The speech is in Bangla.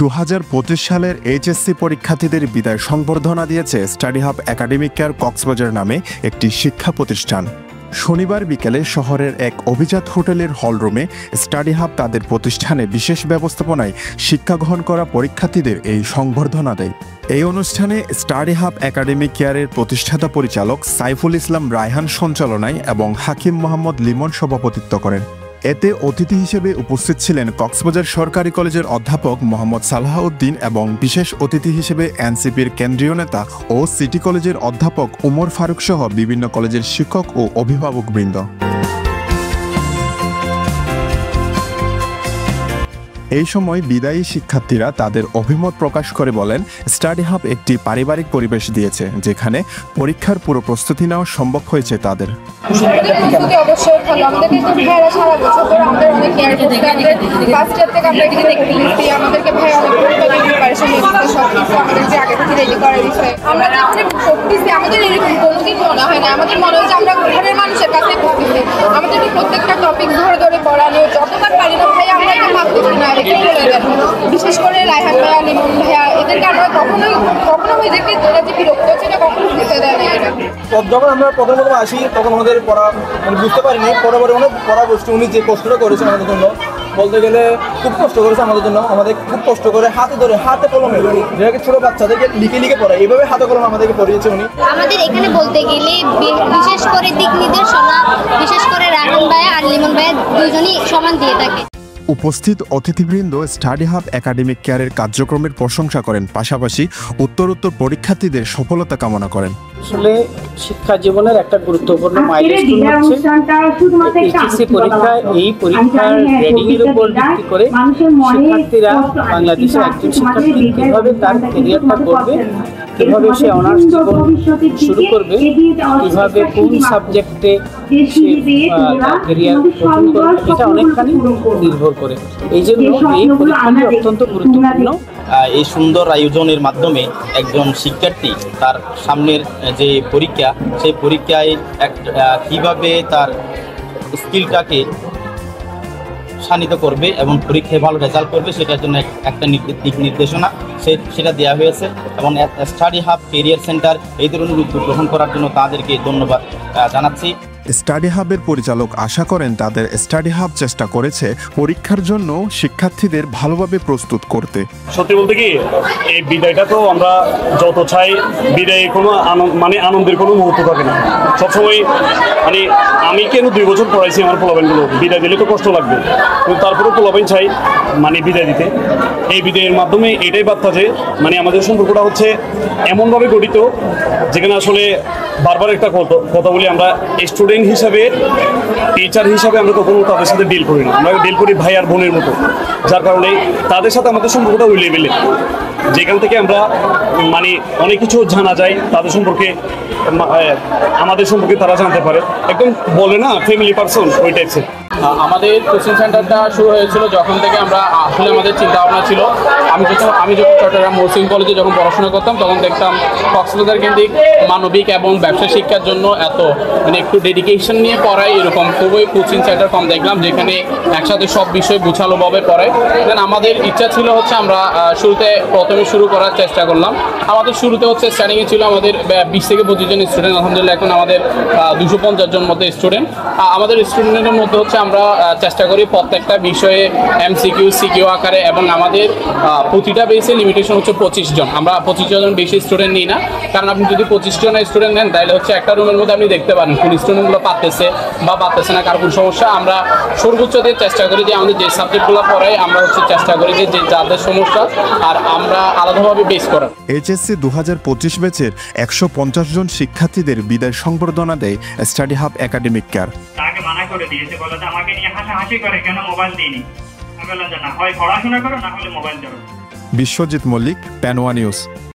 2025 সালের এইচএসসি পরীক্ষার্থীদের বিদায় সংবর্ধনা দিয়েছে study hub academic care Cox's Bazar নামে একটি শিক্ষা প্রতিষ্ঠান। শনিবার বিকেলে শহরের এক অভিজাত হোটেলের হলরুমে স্টাডি হাব তাদের প্রতিষ্ঠানে বিশেষ ব্যবস্থাপনায় শিক্ষা গ্রহণ করা পরীক্ষার্থীদের এই সংবর্ধনা দেয়। এই অনুষ্ঠানে স্টাডি হাব একাডেমিক কেয়ারের প্রতিষ্ঠাতা পরিচালক সাইফুল ইসলাম রায়হান সঞ্চালনায় এবং হাকিম মোহাম্মদ লিমন সভাপতিত্ব করেন। এতে অতিথি হিসেবে উপস্থিত ছিলেন কক্সবাজার সরকারি কলেজের অধ্যাপক মোহাম্মদ সালাহউদ্দিন এবং বিশেষ অতিথি হিসেবে এনসিপির কেন্দ্রীয় নেতা ও সিটি কলেজের অধ্যাপক উমর ফারুক সহ বিভিন্ন কলেজের শিক্ষক ও অভিভাবকবৃন্দ। এই সময় বিদায়ী শিক্ষার্থীরা তাদের অভিমত প্রকাশ করে বলেন, স্টাডি হাব একটি পারিবারিক পরিবেশ দিয়েছে যেখানে পরীক্ষার পুরো প্রস্তুতি নেওয়া সম্ভব হয়েছে তাদের। অবশ্যই ভালো, আমাদের কিন্তু ভাইয়ারা সারা বছর ধরে আমাদের অনেক কেয়ার করতে, আমাদের ফার্স্ট ইয়ার থেকে আমরা এখানে দেখতে আমাদেরকে ভাইয়া অনেক প্রিপারেশন নিচ্ছে, সব কিছু আমাদেরকে আগে থেকে রেডি করার বিষয়ে আমরা যখন পড়তেছি আমাদের এরকম কোনোদিন মনে হয় না, আমাদের মনে হয় যে আমরা ঘরের মানুষের কাছে পড়তেছি। আমাদেরকে প্রত্যেকটা টপিক ধরে ধরে পড়ানো, যতবার পারি না ভাইয়া আমরা এটা ভাবতেছি না, বিশেষ করে রায়হান ভাইয়া, লিমন ভাইয়া, এদেরকে আমরা কখনো এদেরকে তোরা যে বিরক্ত হচ্ছে না কখনো বুঝতে দেয় না। এটা যখন আমরা প্রথম আসি তখন আমাদের পড়া বুঝতে পারিনি, পরে অনেক পড়া বসছে। উনি যে কষ্টটা করেছেন আমাদের জন্য বলতে গেলে খুব কষ্ট করেছে আমাদের জন্য, আমাদের খুব কষ্ট করে হাতে কলমে যেটাকে ছোট বাচ্চাদেরকে লিখে পড়ায়, এইভাবে হাতে কলমে আমাদেরকে পড়িয়েছে উনি। আমাদের এখানে বলতে গেলে বিশেষ করে দিক নির্দেশনা, বিশেষ করে রায়হান ভাইয়া আর লিমন ভাইয়া দুজনই সমান দিয়ে থাকে। উপস্থিত অতিথিবৃন্দ স্টাডি হাব একাডেমিক কেয়ারের কার্যক্রমের প্রশংসা করেন, পাশাপাশি উত্তরোত্তর পরীক্ষার্থীদের সফলতা কামনা করেন। আসলে শিক্ষা জীবনের একটা গুরুত্বপূর্ণ মাইলস্টোন হচ্ছে এইচএসসি পরীক্ষা। এই পরীক্ষার গ্রেডিং এর উপর ভিত্তি করে শিক্ষার্থীরা বাংলাদেশের একজন শিক্ষার্থী কিভাবে তার ক্যারিয়ারটা করবে, কিভাবে সে অনার্স জীবন শুরু করবে, কিভাবে কোন সাবজেক্টে সে তার ক্যারিয়ার গঠন করবে, এটা অনেকখানি নির্ভর করে। এই জন্য এই পরীক্ষাটি অত্যন্ত গুরুত্বপূর্ণ। এই সুন্দর আয়োজনের মাধ্যমে একজন শিক্ষার্থী তার সামনের যে পরীক্ষা, সেই পরীক্ষায় কিভাবে তার স্কিলটাকে শানিত করবে এবং পরীক্ষায় ভালো রেজাল্ট করবে সেটার জন্য একটা দিক নির্দেশনা সেটা দেওয়া হয়েছে। এবং স্টাডি হাব ক্যারিয়ার সেন্টার এই ধরনের উদ্যোগ গ্রহণ করার জন্য তাদেরকে ধন্যবাদ জানাচ্ছি। স্টাডি হাবের পরিচালক আশা করেন তাদের স্টাডি হাব চেষ্টা করেছে পরীক্ষার জন্য শিক্ষার্থীদের ভালোভাবে প্রস্তুত করতে। সত্যি বলতে কি, এই বিদায়টা তো আমরা যত চাই, বিদায়ে কোনো আনন্দের কোনো মুহূর্ত থাকে না। সবসময় আমি কেন 2 বছর পড়াইছি আমার পোলাবেনগুলো, বিদায় দিলে তো কষ্ট লাগবে, কিন্তু তারপরেও পোলাবেন চাই বিদায় দিতে। এই বিদায়ের মাধ্যমে এটাই বার্তা যে আমাদের সম্পর্কটা হচ্ছে এমনভাবে গঠিত যেখানে আসলে বারবার একটা কথা বলি, আমরা স্টুডেন্ট হিসাবে, টিচার হিসাবে আমরা কখনো তাদের সাথে ডিল করি না, আমরা ডিল করি ভাই আর বোনের মতো। যার কারণে তাদের সাথে আমাদের সম্পর্কটা ওই লেভেলে, যেখান থেকে আমরা অনেক কিছু জানা যায় তাদের সম্পর্কে, আমাদের সম্পর্কে তারা জানতে পারে, একদম বলে না ফ্যামিলি পারসন ওই টাইপসের। আমাদের কোচিং সেন্টারটা শুরু হয়েছিল যখন থেকে আমরা আসলে আমাদের চিন্তা ভাবনা ছিল, আমি যখন চট্টগ্রাম মহসিন কলেজে যখন পড়াশোনা করতাম তখন দেখতাম কক্সবাজার কেন্দ্রিক মানবিক এবং ব্যবসা শিক্ষার জন্য এত একটু ডেডিকেশন নিয়ে পড়ায় এরকম খুবই কোচিং সেন্টার কম দেখলাম, যেখানে একসাথে সব বিষয় গুছালোভাবে পড়ায়। দেন আমাদের ইচ্ছা ছিল হচ্ছে আমরা প্রথমে শুরু করার চেষ্টা করলাম। আমাদের শুরুতে হচ্ছে স্টার্টিংয়ে ছিল আমাদের 20 থেকে 25 জন স্টুডেন্ট, আলহামদুলিল্লাহ এখন আমাদের 250 জন মতো স্টুডেন্ট। আমাদের স্টুডেন্টের মধ্যে হচ্ছে আমরা চেষ্টা করি প্রত্যেকটা বিষয়ে এমসিকিউ সিকিউ আকারে, এবং আমাদের প্রতিটা বেসে লিমিটেশন হচ্ছে 25 জন। আমরা 25 জন বেশি স্টুডেন্ট নিই না, কারণ আপনি যদি 25 জন স্টুডেন্ট নেন তাহলে হচ্ছে একটা রুমের মধ্যে আপনি দেখতে পারেন কোন স্টুডেন্টগুলো পারতেছে না, কার কোন সমস্যা। আমরা সর্বোচ্চ দিয়ে চেষ্টা করি যে আমাদের যে সাবজেক্টগুলো পড়াই আমরা হচ্ছে চেষ্টা করি যে যাদের সমস্যা আর আমরা আলাদাভাবে বেস করার। এইচএসসি 2025 ব্যাচের 150 জন শিক্ষার্থীদের বিদায় সংবর্ধনা দেয় স্টাডি হাব একাডেমিক কেয়ার। তাকে মানা করে দিয়েছে, বলে যে আমাকে নিয়ে হাসাহাসি করে কেন মোবাইল দিইনি। আমি বললাম যে না, হয় পড়াশোনা করো না হলে মোবাইল ধরো। বিশ্বজিৎ মল্লিক, প্যানোয়া নিউজ।